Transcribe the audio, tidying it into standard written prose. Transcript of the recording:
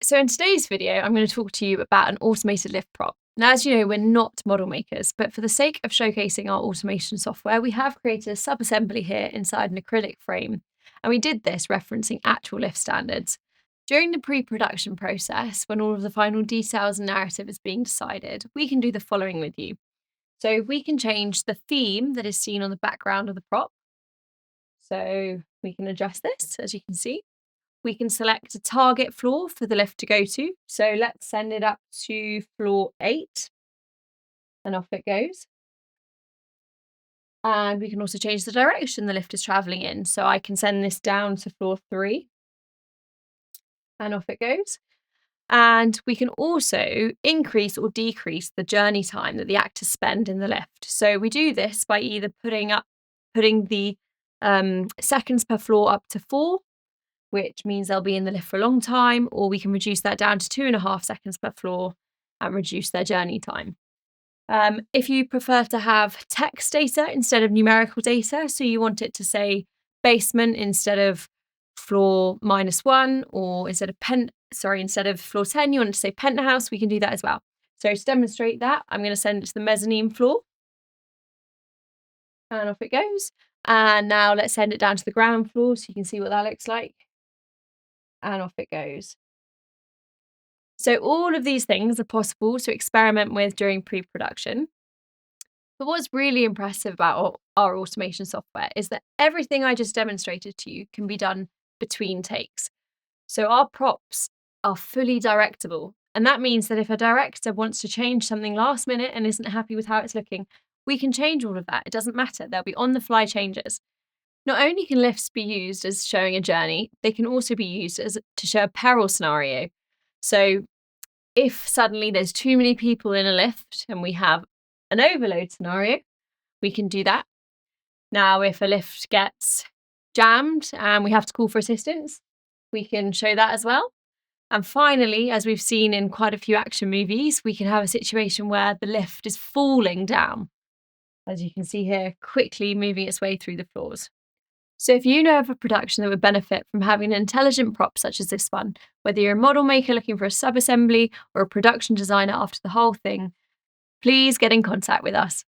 So in today's video, I'm going to talk to you about an automated lift prop. Now, as you know, we're not model makers, but for the sake of showcasing our automation software, we have created a sub-assembly here inside an acrylic frame. And we did this referencing actual lift standards. During the pre-production process, when all of the final details and narrative is being decided, we can do the following with you. So we can change the theme that is seen on the background of the prop. So we can adjust this, as you can see. We can select a target floor for the lift to go to. So let's send it up to floor 8 and off it goes. And we can also change the direction the lift is traveling in. So I can send this down to floor 3 and off it goes. And we can also increase or decrease the journey time that the actors spend in the lift. So we do this by either putting the seconds per floor up to 4, which means they'll be in the lift for a long time, or we can reduce that down to 2.5 seconds per floor and reduce their journey time. If you prefer to have text data instead of numerical data, so you want it to say basement instead of floor -1, or instead of floor 10, you want it to say penthouse, we can do that as well. So to demonstrate that, I'm going to send it to the mezzanine floor. And off it goes. And now let's send it down to the ground floor so you can see what that looks like. And off it goes. So all of these things are possible to experiment with during pre-production. But what's really impressive about our automation software is that everything I just demonstrated to you can be done between takes. So our props are fully directable. And that means that if a director wants to change something last minute and isn't happy with how it's looking, we can change all of that. It doesn't matter. They'll be on-the-fly changes. Not only can lifts be used as showing a journey, they can also be used to show a peril scenario. So if suddenly there's too many people in a lift and we have an overload scenario, we can do that. Now, if a lift gets jammed and we have to call for assistance, we can show that as well. And finally, as we've seen in quite a few action movies, we can have a situation where the lift is falling down, as you can see here, quickly moving its way through the floors. So if you know of a production that would benefit from having an intelligent prop such as this one, whether you're a model maker looking for a sub-assembly or a production designer after the whole thing, please get in contact with us.